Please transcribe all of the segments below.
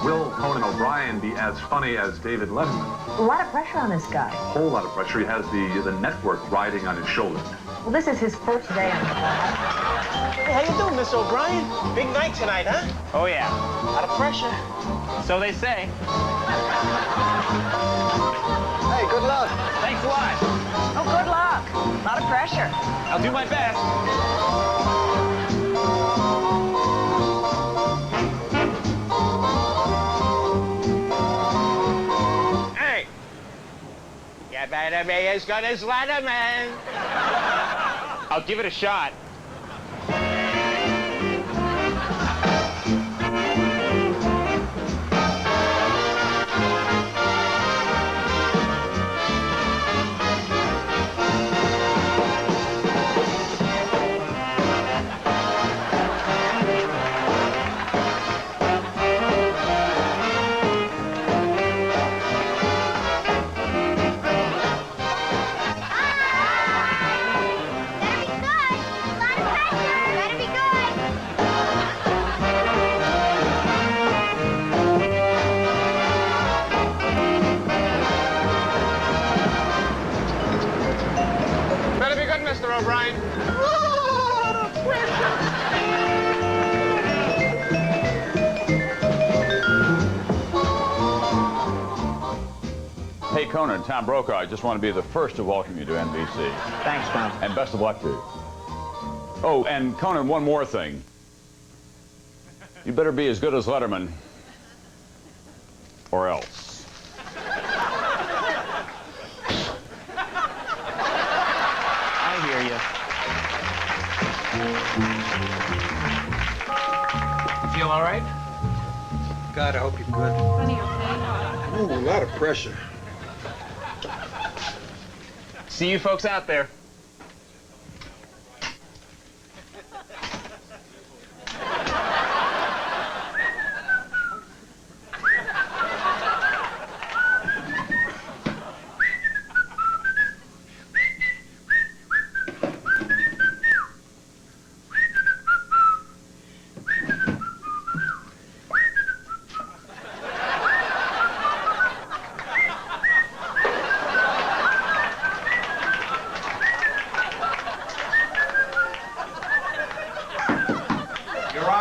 Will Conan O'Brien be as funny as David Letterman? A lot of pressure on this guy. A whole lot of pressure. He has the network riding on his shoulders. Well, this is his first day on the job. Hey, how you doing, Miss O'Brien? Big night tonight, huh? Oh, yeah. A lot of pressure. So they say. Hey, good luck. Thanks a lot. Oh, good luck. A lot of pressure. I'll do my best. Hey! You better be as good as Letterman. I'll give it a shot. Mr. O'Brien. Hey, Conan, Tom Brokaw, I just want to be the first to welcome you to NBC. Thanks, Tom. And best of luck to you. Oh, and Conan, one more thing. You better be as good as Letterman, or else. Feel all right? God, I hope you're good. Funny, okay? Ooh, a lot of pressure. See you folks out there.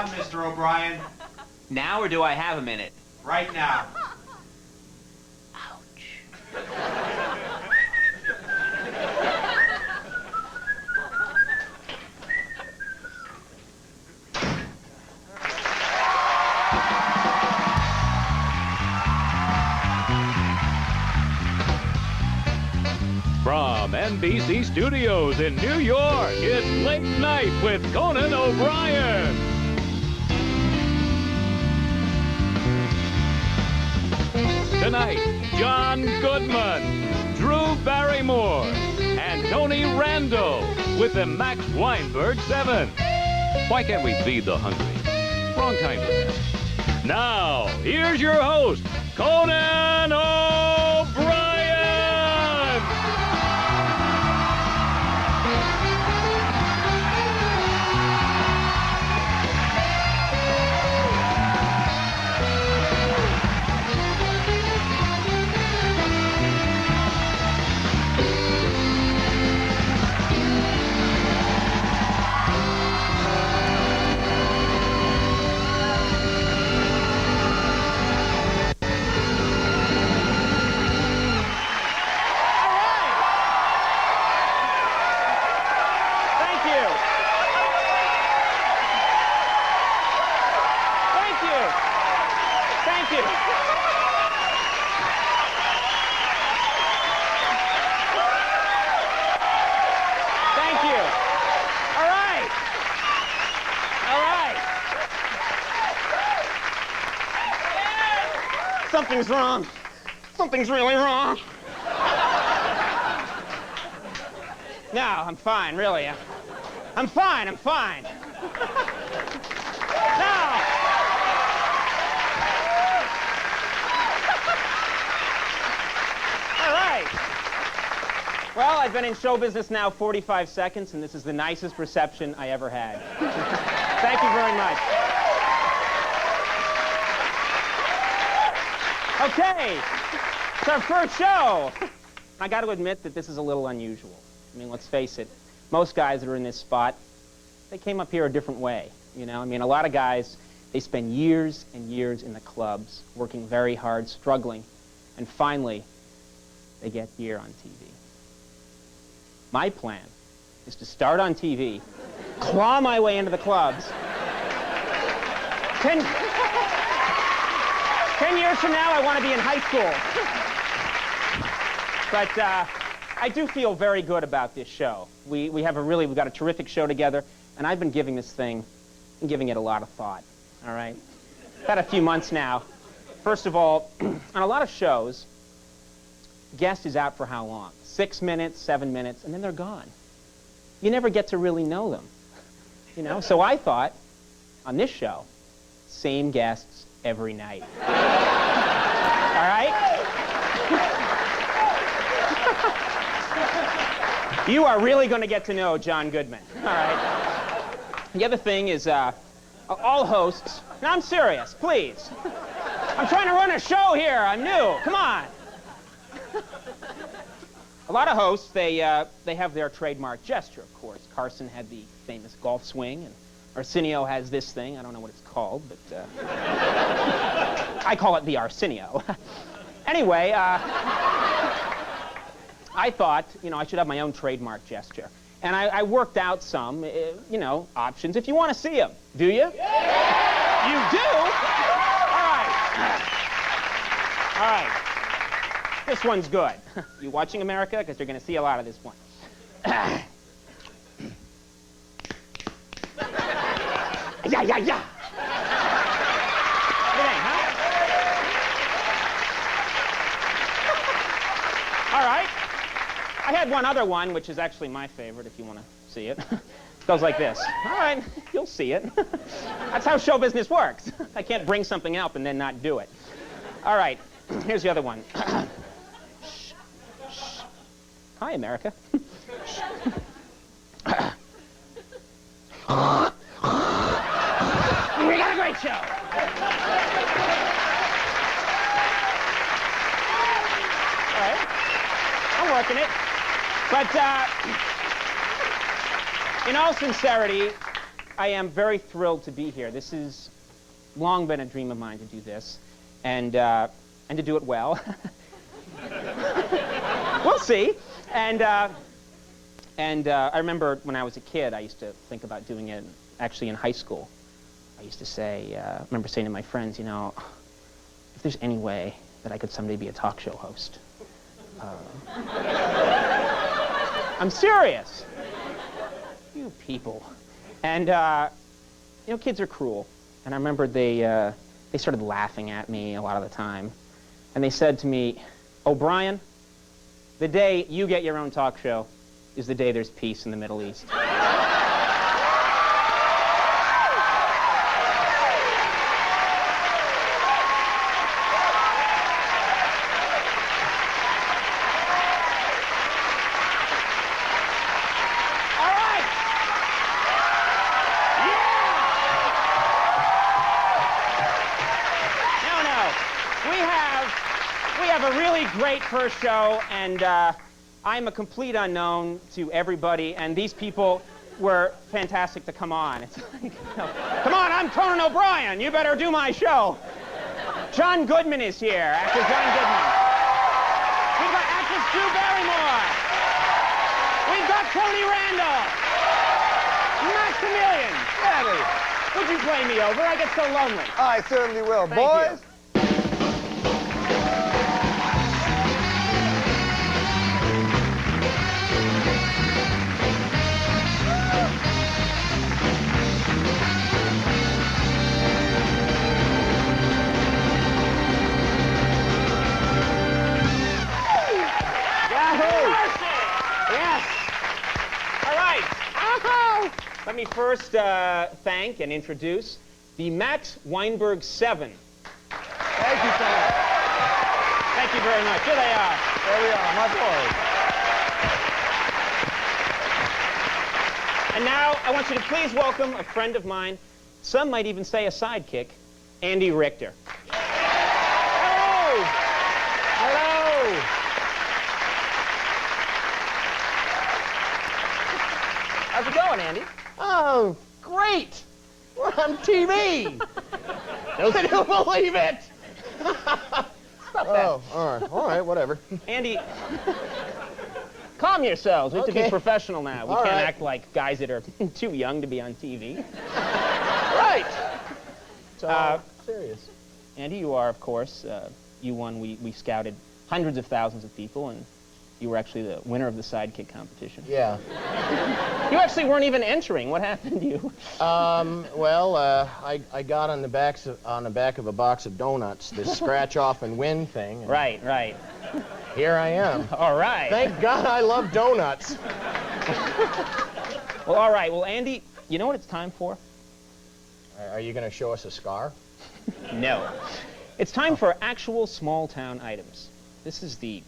Mr. O'Brien. Now, or do I have a minute? Right now. From NBC Studios in New York, it's Late Night with Conan O'Brien. Tonight, John Goodman, Drew Barrymore, and Tony Randall with the Max Weinberg 7. Why can't we feed the hungry? Wrong time for that. Now, here's your host, Conan O'Brien. Something's wrong. Something's really wrong. No, I'm fine, really. I'm fine, I'm fine. No! All right. Well, I've been in show business now 45 seconds, and this is the nicest reception I ever had. Thank you very much. Okay, it's our first show. I got to admit that this is a little unusual. I mean, let's face it, most guys that are in this spot, they came up here a different way, you know? I mean, a lot of guys, they spend years and years in the clubs, working very hard, struggling, and finally, they get here on TV. My plan is to start on TV, claw my way into the clubs. 10 years from now, I want to be in high school. But I do feel very good about this show. We've got a terrific show together, and I've been giving this thing, giving it a lot of thought, all right? About a few months now. First of all, on a lot of shows, guest is out for how long? 6 minutes, 7 minutes, and then they're gone. You never get to really know them, you know? So I thought, on this show, same guests every night. All right? You are really going to get to know John Goodman, all right? The other thing is, all hosts, no, I'm serious, please. I'm trying to run a show here, I'm new, come on. A lot of hosts, they have their trademark gesture, of course. Carson had the famous golf swing, and Arsenio has this thing. I don't know what it's called, but I call it the Arsenio. Anyway, I thought, you know, I should have my own trademark gesture. And I worked out some, you know, options. If you want to see them, do you? Yeah! You do? All right. All right. This one's good. You watching America? Because you're going to see a lot of this one. Yeah, yeah, yeah. What do you think, huh? All right. I had one other one, which is actually my favorite, if you want to see it. It goes like this. All right, you'll see it. That's how show business works. I can't bring something up and then not do it. All right, here's the other one. Shh, shh. Hi, America. We got a great show. All right, I'm working it. But in all sincerity, I am very thrilled to be here. This has long been a dream of mine to do this, and to do it well. We'll see. And I remember when I was a kid, I used to think about doing it. Actually, in high school, I used to say, I remember saying to my friends, you know, if there's any way that I could someday be a talk show host. I'm serious. You people. And, you know, kids are cruel. And I remember they started laughing at me a lot of the time. And they said to me, O'Brien, the day you get your own talk show is the day there's peace in the Middle East. Great first show, and I'm a complete unknown to everybody, and these people were fantastic to come on. It's like, you know, come on, I'm Conan O'Brien. You better do my show. John Goodman is here, actor John Goodman. We've got actress Drew Barrymore. We've got Tony Randall. Maximilian. Daddy. Would you play me over? I get so lonely. I certainly will. Thank Boys. you. Let me first thank and introduce the Max Weinberg 7. Thank you, Tom. Thank you very much. Here they are. There we are, my boys. And now I want you to please welcome a friend of mine, some might even say a sidekick, Andy Richter. Hello! How's it going, Andy? Oh, great! We're on TV! I don't believe it! Oh, all right, whatever. Andy, calm yourselves. We have to be Okay. professional now. We All can't right. act like guys that are too young to be on TV. Right! It's all serious. Andy, you are, of course, you won. We scouted hundreds of thousands of people, and you were actually the winner of the sidekick competition. Yeah. You actually weren't even entering. What happened to you? Well, I got on the back of a box of donuts, this scratch off and win thing. And Right, right. Here I am. All right. Thank God I love donuts. Well, all right. Well, Andy, you know what it's time for? Are you going to show us a scar? No. It's time for actual small-town items. This is the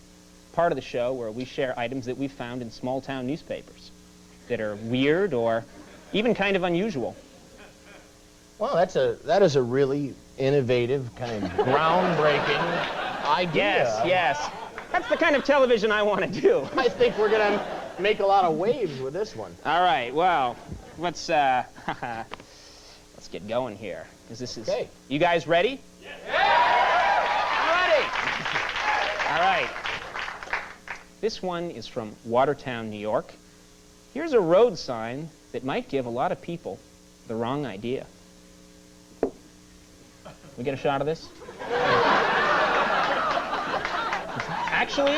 part of the show where we share items that we found in small-town newspapers that are weird or even kind of unusual. Well, that is a really innovative, kind of groundbreaking idea. Yes, yes. That's the kind of television I want to do. I think we're going to make a lot of waves with this one. All right, well, let's let's get going here. Because this is... Okay. You guys ready? Yeah! Ready! All right. This one is from Watertown, New York. Here's a road sign that might give a lot of people the wrong idea. We get a shot of this? Actually,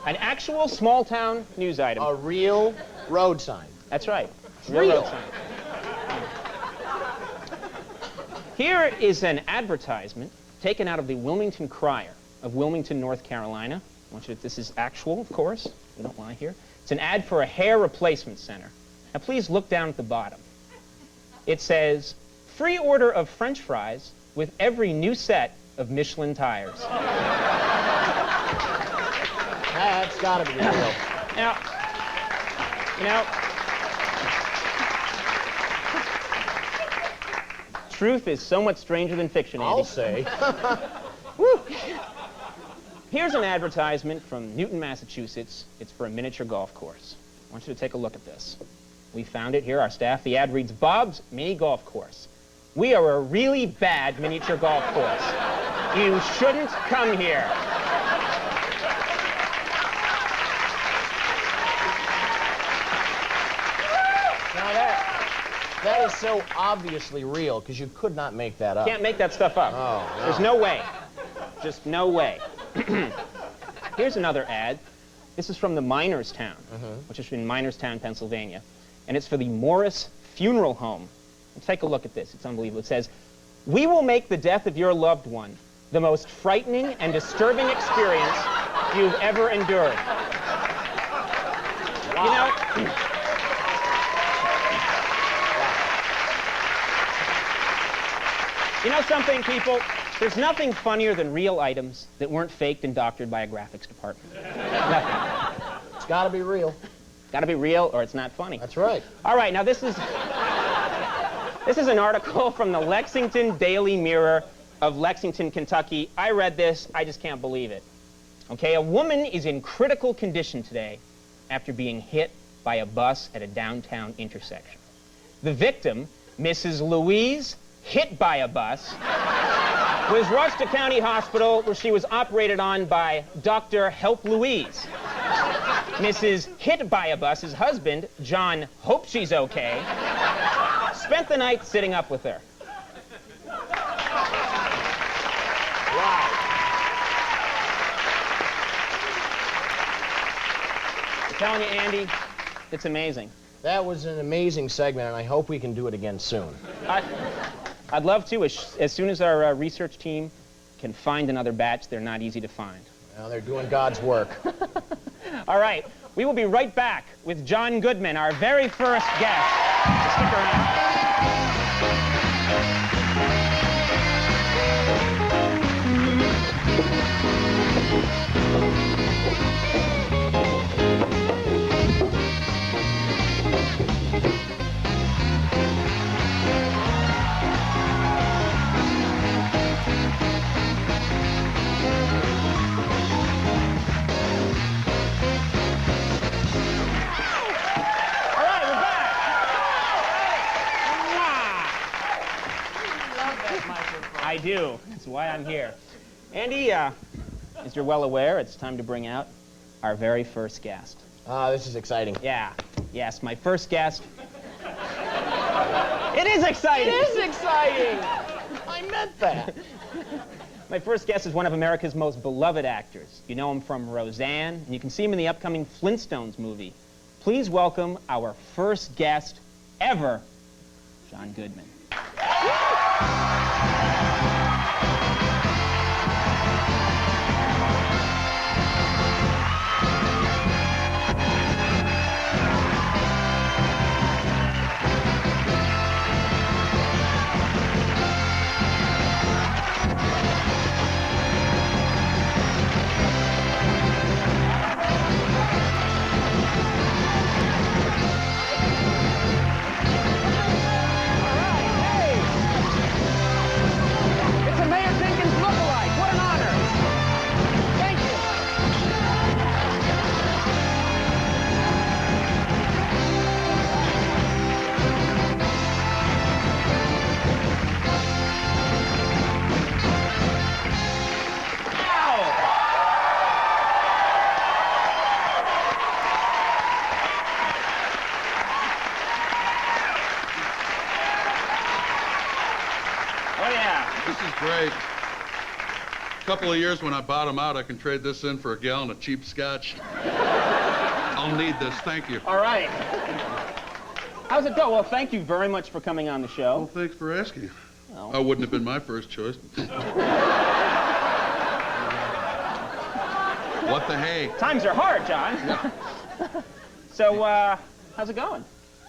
an actual small-town news item. A real road sign. That's right. Real. Road sign. Here is an advertisement taken out of the Wilmington Crier of Wilmington, North Carolina. I want you to, this is actual, of course. We don't lie here. It's an ad for a hair replacement center. Now, please look down at the bottom. It says, free order of French fries with every new set of Michelin tires. That's got to be real. Now, you know, truth is so much stranger than fiction, Andy. I'll say. Woo. Here's an advertisement from Newton, Massachusetts. It's for a miniature golf course. I want you to take a look at this. We found it here, our staff. The ad reads, Bob's Mini Golf Course. We are a really bad miniature golf course. You shouldn't come here. Now that is so obviously real, because you could not make that up. Can't make that stuff up. Oh, no. There's no way. Just no way. Here's another ad. This is from the Miners Town, which is in Minerstown, Pennsylvania. And it's for the Morris Funeral Home. And take a look at this. It's unbelievable. It says, we will make the death of your loved one the most frightening and disturbing experience you've ever endured. Wow. You know, you know something, people? There's nothing funnier than real items that weren't faked and doctored by a graphics department. Nothing. It's got to be real. Got to be real or it's not funny. That's right. All right, now this is an article from the Lexington Daily Mirror of Lexington, Kentucky. I read this. I just can't believe it. Okay, a woman is in critical condition today after being hit by a bus at a downtown intersection. The victim, Mrs. Louise, hit by a bus, was rushed to County Hospital where she was operated on by Dr. Help Louise. Mrs. Hit by a Bus's husband, John Hope She's Okay, spent the night sitting up with her. Wow. I'm telling you, Andy, it's amazing. That was an amazing segment, and I hope we can do it again soon. I'd love to, as soon as our research team can find another batch. They're not easy to find. Well, they're doing God's work. All right, we will be right back with John Goodman, our very first guest. Stick around. All right, we're back. I do. That's why I'm here. Andy, as you're well aware, it's time to bring out our very first guest. This is exciting. Yeah. Yes, my first guest. It is exciting! It is exciting! I meant that. My first guest is one of America's most beloved actors. You know him from Roseanne, and you can see him in the upcoming Flintstones movie. Please welcome our first guest ever, John Goodman. Great. A couple of years when I bottom out, I can trade this in for a gallon of cheap scotch. I'll need this. Thank you. All right. How's it go? Well, thank you very much for coming on the show. Well, thanks for asking. Oh. I wouldn't have been my first choice. What the hey? Times are hard, John. Yeah. So, how's it going?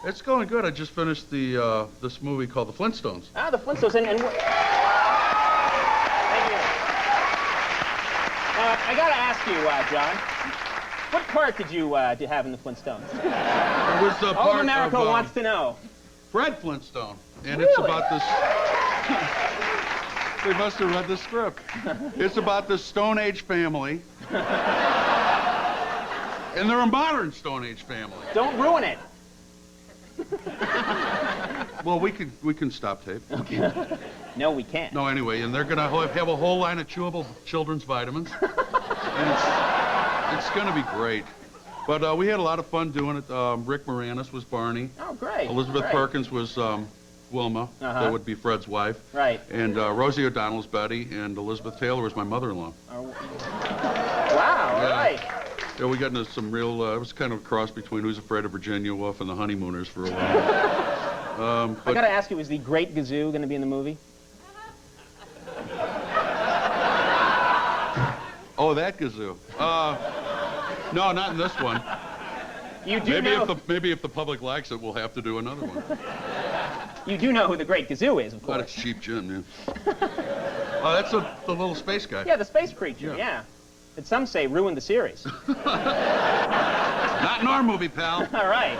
It's going good. I just finished the this movie called The Flintstones. Ah, The Flintstones. And thank you. I gotta ask you, John, what part did you have in The Flintstones? It was All part of America of, wants to know. Fred Flintstone. And Really? it's about this... They must have read the script. It's about this Stone Age family. And they're a modern Stone Age family. Don't ruin it. Well, we can stop tape. Okay. No, we can't. No, anyway, and they're gonna have a whole line of chewable children's vitamins, and it's gonna be great. But we had a lot of fun doing it. Rick Moranis was Barney. Oh, great. Elizabeth Great. Perkins was Wilma. That would be Fred's wife. Right. And Rosie O'Donnell's Betty, and Elizabeth Taylor was my mother-in-law. Wow. All right. Yeah, we got into some real, it was kind of a cross between Who's Afraid of Virginia Woolf and the Honeymooners for a while. I gotta ask you, is the Great Gazoo gonna be in the movie? Oh, that Gazoo. No, not in this one. You do know... Maybe if the public likes it, we'll have to do another one. You do know who the Great Gazoo is, of course. But it's cheap gin, yeah. Oh, that's the little space guy. Yeah, the space creature, yeah. That some say ruined the series. Not in our movie, pal. All right.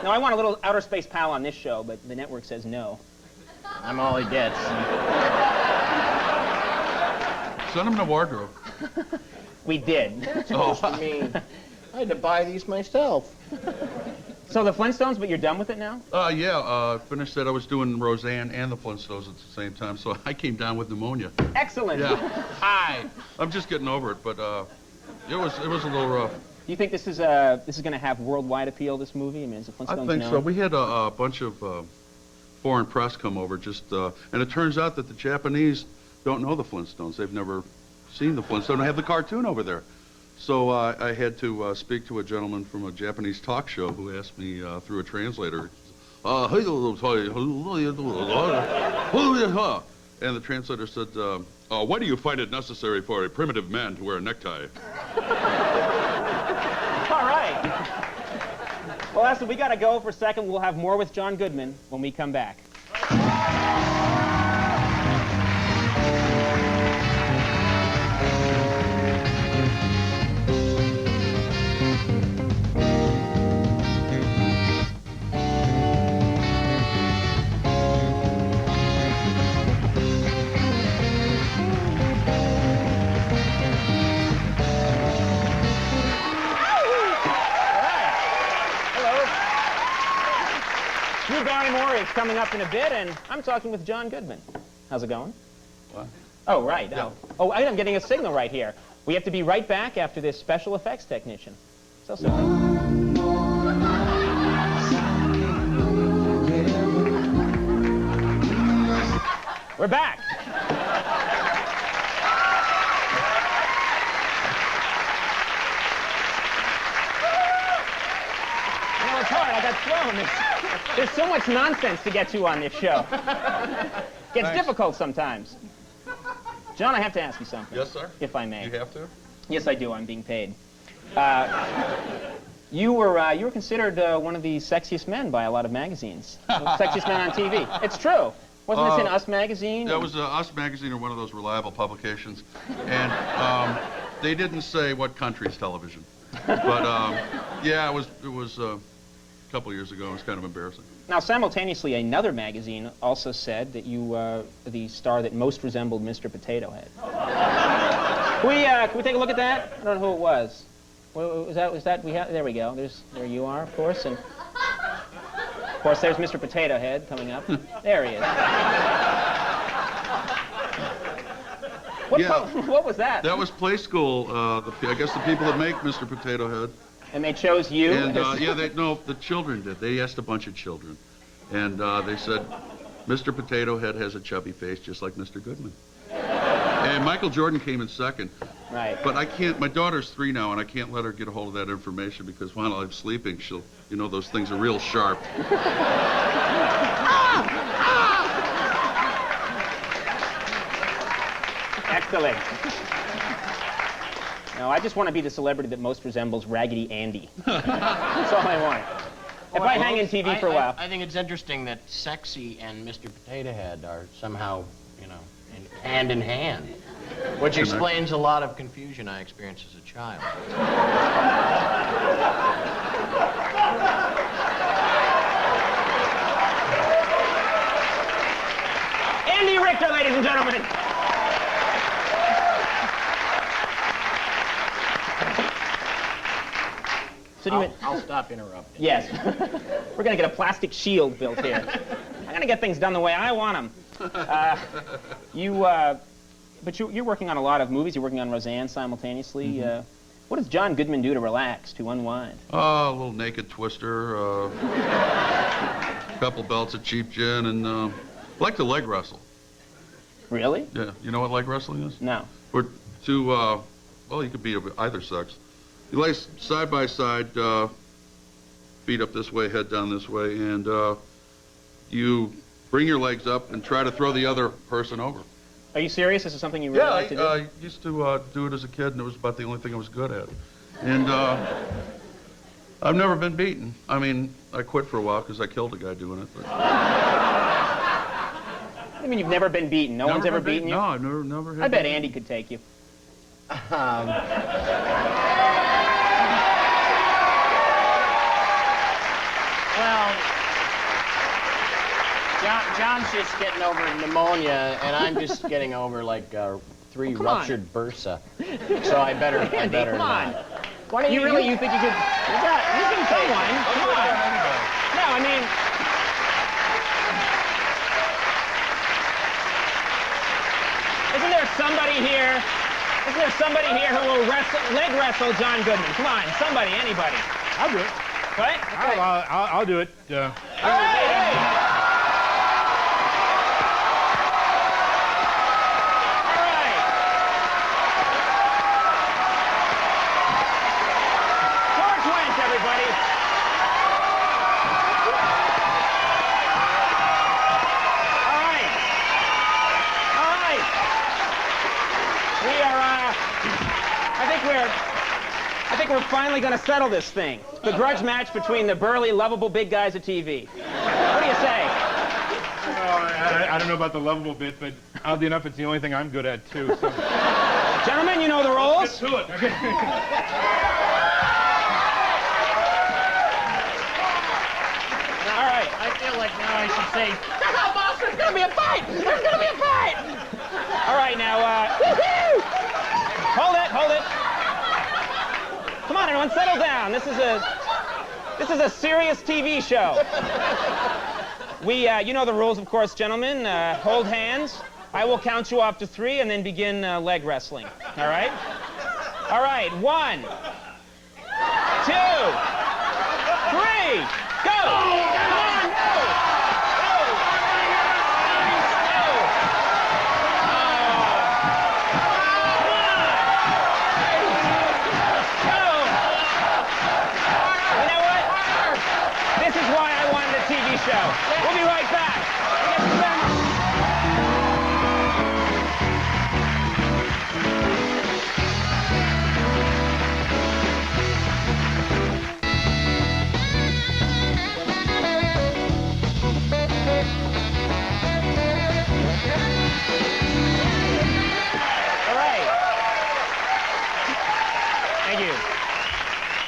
No, I want a little outer space pal on this show, but the network says no. I'm all he gets. Send him to wardrobe. We did. Oh, I mean, I had to buy these myself. So the Flintstones, but you're done with it now? Yeah, finished that. I was doing Roseanne and the Flintstones at the same time, so I came down with pneumonia. Excellent. Yeah. Hi. I'm just getting over it, but it was a little rough. Do you think this is going to have worldwide appeal, this movie? I mean, is the Flintstones I think known? so. We had a bunch of foreign press come over, and it turns out that the Japanese don't know the Flintstones. They've never seen the Flintstones. They have the cartoon over there. So I had to speak to a gentleman from a Japanese talk show who asked me through a translator, and the translator said, why do you find it necessary for a primitive man to wear a necktie? All right. Well, Lester, we got to go for a second. We'll have more with John Goodman when we come back. Drew Barrymore is coming up in a bit, and I'm talking with John Goodman. How's it going? What? Oh, right. Yeah. Oh, I'm getting a signal right here. We have to be right back after this special effects technician. So sorry. We're back. You know, it's hard. I got thrown. There's so much nonsense to get to on this show. Gets difficult sometimes. John, I have to ask you something. Yes, sir? If I may. You have to? Yes, I do. I'm being paid. You were considered one of the sexiest men by a lot of magazines. Sexiest men on TV. It's true. Wasn't this in Us magazine? That was Us magazine, or one of those reliable publications, and they didn't say what country's television. But yeah, it was a couple of years ago. It was kind of embarrassing. Now, simultaneously, another magazine also said that you were the star that most resembled Mr. Potato Head. Can we take a look at that? I don't know who it was. Was that there we go. There you are, of course, and of course there's Mr. Potato Head coming up. There he is. What was that? That was Play School. I guess the people that make Mr. Potato Head. And they chose you? And yeah, the children did. They asked a bunch of children, and they said, Mr. Potato Head has a chubby face just like Mr. Goodman. And Michael Jordan came in second. Right. But I can't, my daughter's 3 now, and I can't let her get a hold of that information because while I'm sleeping, she'll, you know, those things are real sharp. Excellent. No, I just want to be the celebrity that most resembles Raggedy Andy. That's all I want. If I hang in TV for a while. I think it's interesting that sexy and Mr. Potato Head are somehow, you know, hand in hand, which explains a lot of confusion I experienced as a child. Andy Richter, ladies and gentlemen. So I'll stop interrupting. Yes. We're going to get a plastic shield built here. I'm going to get things done the way I want them. But you're working on a lot of movies. You're working on Roseanne simultaneously. What does John Goodman do to relax, to unwind? A little naked twister, a couple belts of cheap gin, and I like to leg wrestle. Really? Yeah. You know what leg wrestling is? No. We're two, well, you could be of either sex. You lay side by side, feet up this way, head down this way, and you bring your legs up and try to throw the other person over. Are you serious? This is something you really like to do? I used to do it as a kid, and it was about the only thing I was good at. And I've never been beaten. I mean, I quit for a while because I killed a guy doing it. But... I mean, you've never been beaten? No one's ever beaten you? No, I've never had I bet Andy could take you. Well, John's just getting over pneumonia, and I'm just getting over like 3 ruptured bursa. So I better Come on. not. Why don't you think you could? You can take one. Come on. No, I mean. Isn't there somebody here who will leg wrestle John Goodman? Come on, somebody, anybody. I'll do it. Right? Okay. I'll do it. All right, hey. All right. George Wendt, everybody. All right. All right. We are, I think we're finally going to settle this thing. The grudge match between the burly, lovable big guys at TV. What do you say? I don't know about the lovable bit, but oddly enough, it's the only thing I'm good at, too. So. Gentlemen, you know the rules. Get to it. Okay. All right. I feel like now I should say, Shut up, boss! There's going to be a fight! There's going to be a fight! All right, now, hold it. Come on, everyone, settle down. This is a serious TV show. You know the rules, of course, gentlemen. Hold hands. I will count you off to 3 and then begin leg wrestling. All right? All right, 1, 2, 3, go! Come on, go! Go! Go! You know what? This is why I wanted a TV show. We'll be right back.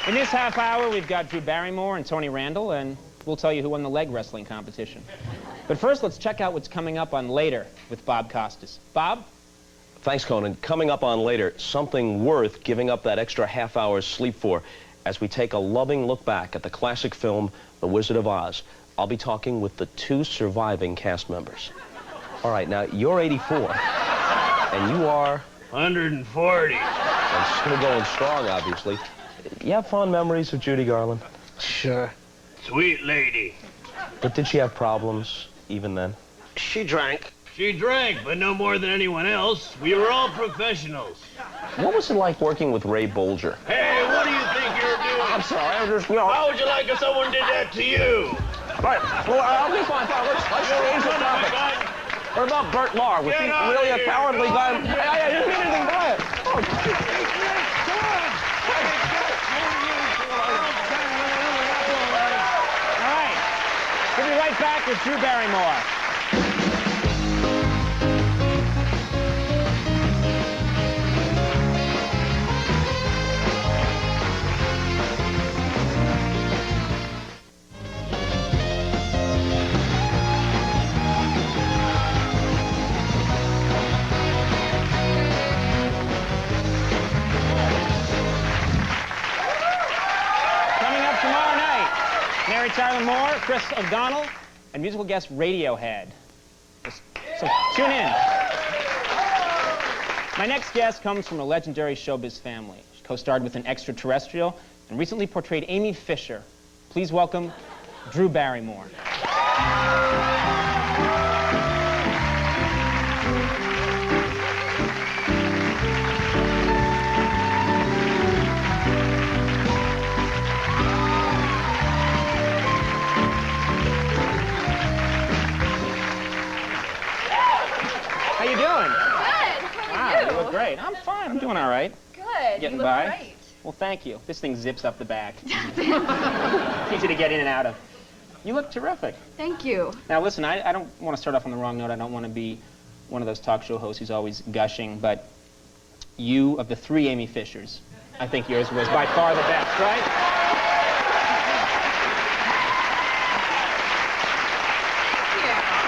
In this half hour, we've got Drew Barrymore and Tony Randall, and we'll tell you who won the leg wrestling competition. But first, let's check out what's coming up on Later with Bob Costas. Bob? Thanks, Conan. Coming up on Later, something worth giving up that extra half hour's sleep for as we take a loving look back at the classic film, The Wizard of Oz. I'll be talking with the 2 surviving cast members. All right, now, you're 84, and you are... 140. And still going strong, obviously. You have fond memories of Judy Garland? Sure. Sweet lady. But did she have problems even then? She drank. She drank, but no more than anyone else. We were all professionals. What was it like working with Ray Bolger? Hey, what do you think you're doing? I'm sorry, I'm just, you know... How would you like if someone did that to you? Right, well, I'll be fine. Let's change the topic. What about Bert Lahr? Was he really a cowardly guy? I didn't mean anything by it. We'll be right back with Drew Barrymore. Coming up tomorrow night, Mary Tyler Moore, Chris O'Donnell, and musical guest Radiohead. So tune in. My next guest comes from a legendary showbiz family. She co-starred with an extraterrestrial and recently portrayed Amy Fisher. Please welcome Drew Barrymore. How you doing? Good. How are you? You look great. I'm fine. I'm doing all right. Good. Getting you look by. great. Well, thank you. This thing zips up the back. Easy to get in and out of. You look terrific. Thank you. Now, listen, I don't want to start off on the wrong note. I don't want to be one of those talk show hosts who's always gushing, but you, of the 3 Amy Fishers, I think yours was by far the best, right?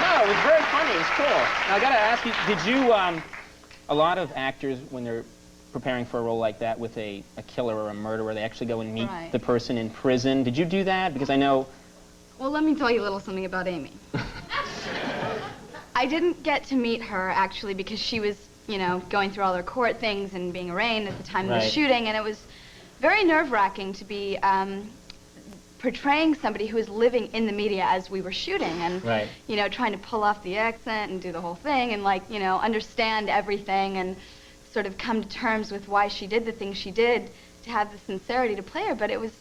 No, it was very funny. It was cool. Now, I got to ask you, did you, a lot of actors, when they're preparing for a role like that with a killer or a murderer, they actually go and meet the person in prison. Did you do that? Because I know... Well, let me tell you a little something about Amy. I didn't get to meet her, actually, because she was, you know, going through all her court things and being arraigned at the time of the shooting, and it was very nerve-wracking to be portraying somebody who was living in the media as we were shooting, and, you know, trying to pull off the accent and do the whole thing, and, like, you know, understand everything and sort of come to terms with why she did the things she did, to have the sincerity to play her. But it was,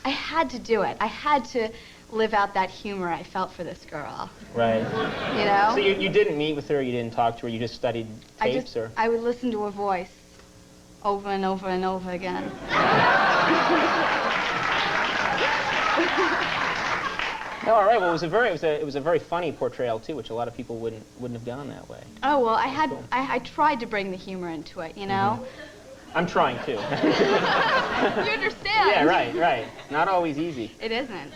I had to do it. I had to live out that humor I felt for this girl. Right. You know? So you didn't meet with her, you didn't talk to her, you just studied tapes, or? I would listen to her voice over and over and over again. No, all right. Well, it was a very funny portrayal too, which a lot of people wouldn't have gone that way. Oh well, I tried to bring the humor into it, you know. I'm trying too. You understand? Yeah, right. Not always easy. It isn't.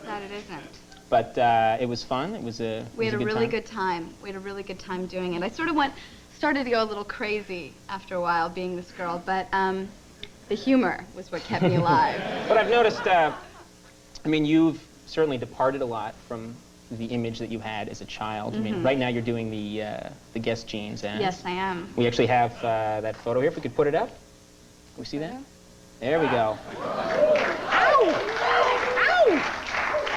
That it isn't. But it was fun. It was a. We had a really good time. We had a really good time doing it. I sort of started to go a little crazy after a while being this girl, but the humor was what kept me alive. But I've noticed. I mean, you've certainly departed a lot from the image that you had as a child. I mean, right now you're doing the guest jeans ads. Yes, I am. We actually have that photo here. If we could put it up. Can we see that? There we go. Ow! Ow!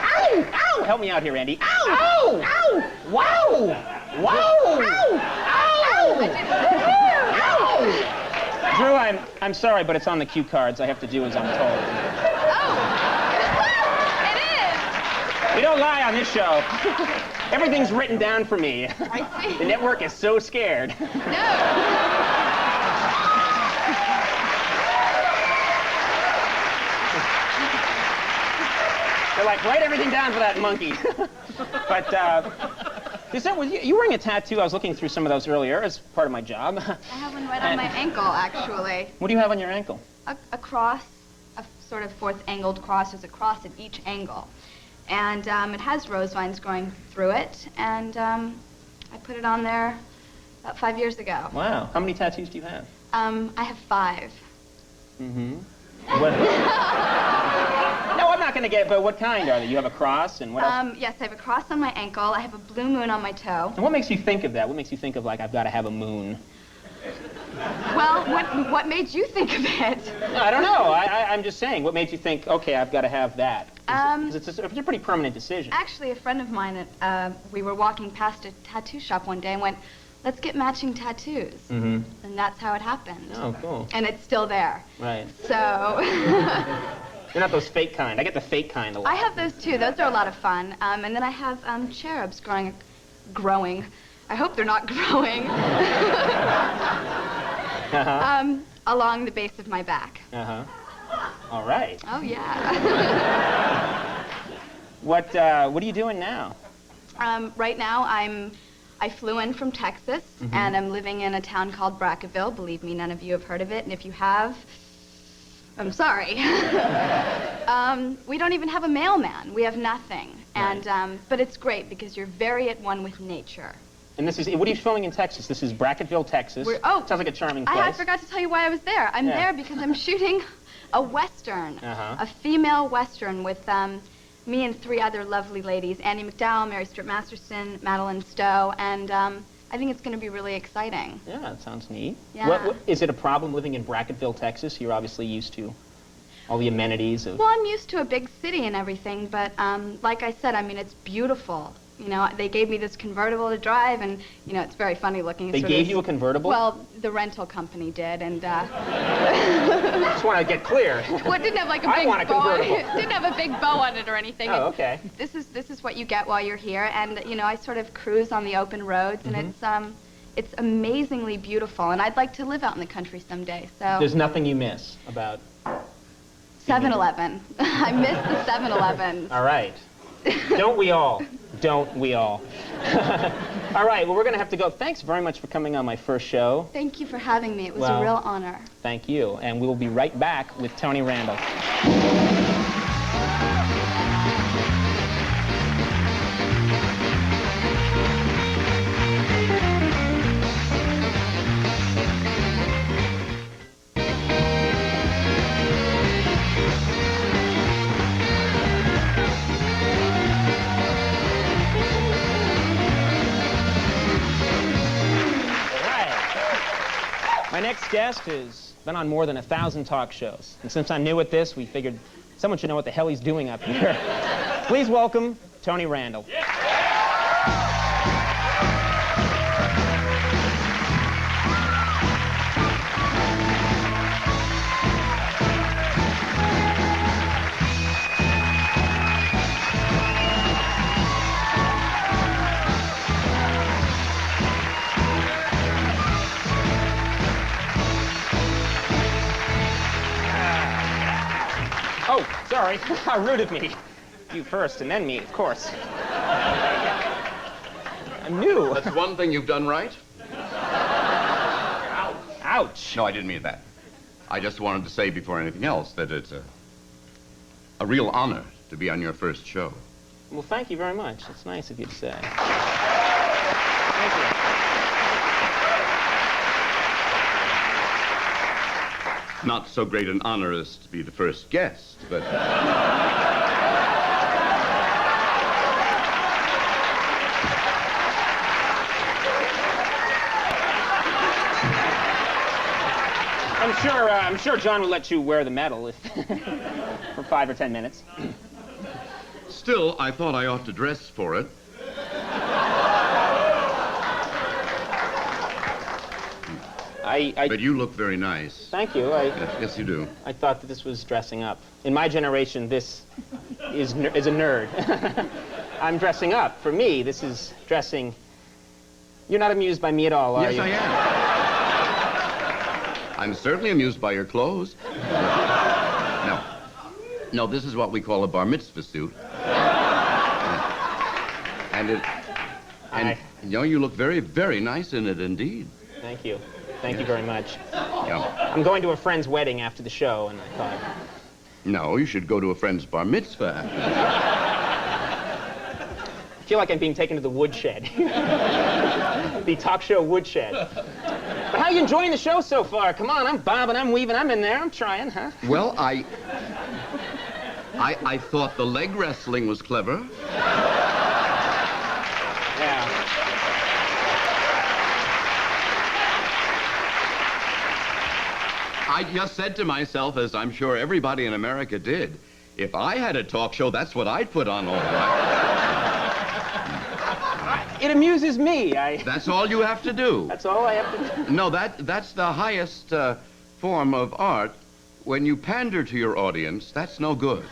Ow! Ow! Help me out here, Andy. Ow! Ow! Ow! Wow! Wow! Ow! Ow! Ow! Drew, I'm sorry, but it's on the cue cards. I have to do as I'm told. We don't lie on this show. Everything's written down for me. I see. The network is so scared. No. They're like, write everything down for that monkey. But, you wearing a tattoo? I was looking through some of those earlier as part of my job. I have one right on my ankle, actually. What do you have on your ankle? A cross, a sort of fourth angled cross. There's a cross at each angle. And it has rose vines growing through it, and I put it on there about 5 years ago. Wow. How many tattoos do you have? I have 5. Mm-hmm. What? No, I'm not going to get, but what kind are they? You have a cross, and what else? Yes, I have a cross on my ankle. I have a blue moon on my toe. And what makes you think of that? What makes you think of, like, I've got to have a moon? Well, what made you think of it? I don't know. I'm just saying. What made you think, okay, I've got to have that? Because it's a pretty permanent decision. Actually, a friend of mine, we were walking past a tattoo shop one day and went, let's get matching tattoos. Mm-hmm. And that's how it happened. Oh, cool. And it's still there. Right. So... You're not those fake kind. I get the fake kind a lot. I have those too. Those are a lot of fun. And then I have cherubs growing. I hope they're not growing. Along the base of my back. Uh-huh. All right. Oh, yeah. What are you doing now? Right now, I flew in from Texas, and I'm living in a town called Brackettville. Believe me, none of you have heard of it, and if you have, I'm sorry. We don't even have a mailman. We have nothing. Right. And but it's great because you're very at one with nature. And what are you filming in Texas? This is Brackettville, Texas. Sounds like a charming place. I forgot to tell you why I was there. I'm there because I'm shooting a Western, a female Western with me and 3 other lovely ladies, Annie McDowell, Mary Strip Masterson, Madeline Stowe, and I think it's going to be really exciting. Yeah, that sounds neat. Yeah. Is it a problem living in Brackettville, Texas? You're obviously used to all the amenities of... Well, I'm used to a big city and everything, but like I said, I mean, it's beautiful. You know, they gave me this convertible to drive, and, you know, it's very funny looking. They gave you a convertible? Well, the rental company did, and... Just want to get clear. Well, it didn't have like a big bow. It didn't have a big bow on it or anything. Oh, okay. This is what you get while you're here, and, you know, I sort of cruise on the open roads, and it's amazingly beautiful, and I'd like to live out in the country someday, so... There's nothing you miss about... 7-Eleven. I miss the 7-Elevens. All right. Don't we all? Don't we all? All right, well, we're going to have to go. Thanks very much for coming on my first show. Thank you for having me. It was a real honor. Thank you. And we will be right back with Tony Randall. My next guest has been on more than 1,000 talk shows. And since I'm new at this, we figured someone should know what the hell he's doing up here. Please welcome Tony Randall. Oh, sorry. How rude of me. You first, and then me, of course. I'm new. That's one thing you've done right. Ouch. No, I didn't mean that. I just wanted to say before anything else that it's a real honor to be on your first show. Well, thank you very much. It's nice of you to say. Thank you. Not so great an honor as to be the first guest, but... I'm sure John will let you wear the medal if for 5 or 10 minutes. Still, I thought I ought to dress for it. But you look very nice. Thank you. Yes, you do. I thought that this was dressing up. In my generation, this is a nerd. I'm dressing up. For me, this is dressing. You're not amused by me at all, are you? Yes, I am. I'm certainly amused by your clothes. No, this is what we call a bar mitzvah suit. And you know, you look very, very nice in it indeed. Thank you. Thank you very much. Yeah. I'm going to a friend's wedding after the show, and I thought... No, you should go to a friend's bar mitzvah. I feel like I'm being taken to the woodshed. The talk show woodshed. But how are you enjoying the show so far? Come on, I'm bobbing, I'm weaving, I'm in there, I'm trying, huh? Well, I thought the leg wrestling was clever. Yeah. I just said to myself, as I'm sure everybody in America did, if I had a talk show, that's what I'd put on all right. It amuses me. That's all you have to do. That's all I have to do. No, that's the highest form of art. When you pander to your audience, that's no good.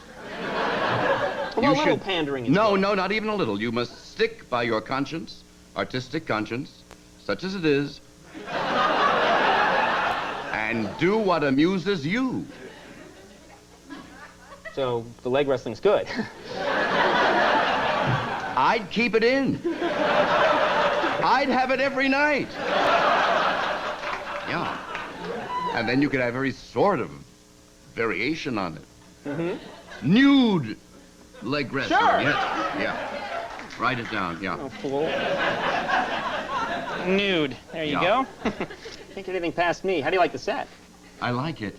Well, a little pandering is No, good. no, not even a little. You must stick by your conscience, artistic conscience, such as it is, and do what amuses you. So the leg wrestling's good. I'd keep it in. I'd have it every night. Yeah. And then you could have every sort of variation on it. Mm-hmm. Nude leg wrestling. Sure. Yeah. Write it down, yeah. Oh, fool. Nude. There you go. Think anything past me. How do you like the set? I like it.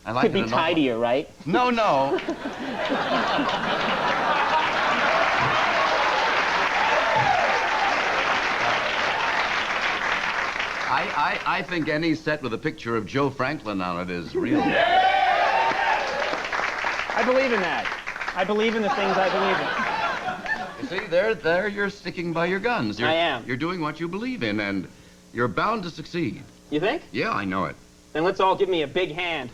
I like Could it be tidier, right? No, no. I think any set with a picture of Joe Franklin on it is real. I believe in that. I believe in the things I believe You see, there you're sticking by your guns. I am. You're doing what you believe in, and you're bound to succeed. in. You think? Yeah, I know it. Then let's all give me a big hand.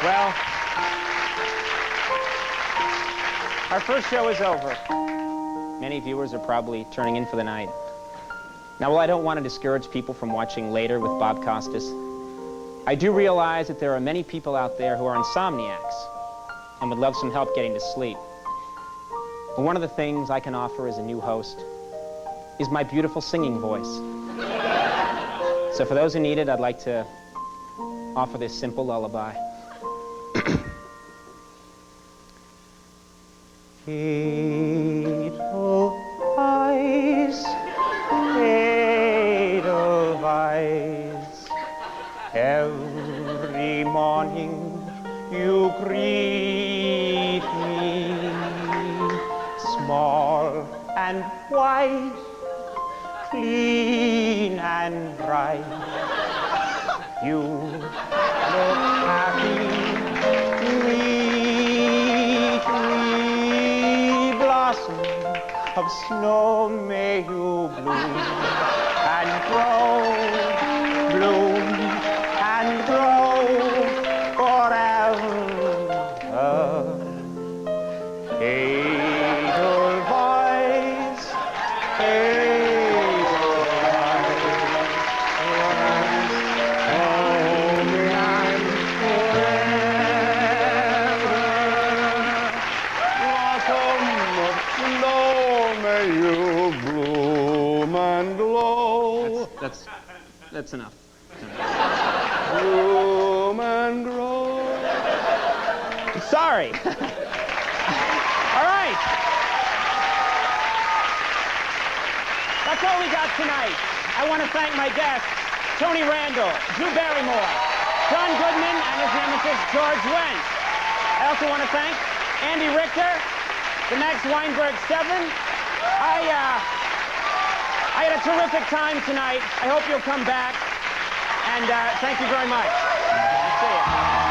Well, our first show is over. Many viewers are probably turning in for the night. Now, while I don't want to discourage people from watching later with Bob Costas, I do realize that there are many people out there who are insomniacs and would love some help getting to sleep. But one of the things I can offer as a new host is my beautiful singing voice. So for those who need it, I'd like to offer this simple lullaby. Edelweiss, Edelweiss, every morning you greet me, small and white, clean and bright. You look happy, blossom of snow, may you bloom and grow, bloom and grow forever. Edelweiss, May you bloom and glow That's enough. Bloom and grow. Sorry. All right. That's all we got tonight. I want to thank my guests, Tony Randall, Drew Barrymore, John Goodman, and his nemesis, George Wendt. I also want to thank Andy Richter, the Max Weinberg 7. I had a terrific time tonight. I hope you'll come back. And thank you very much. See ya.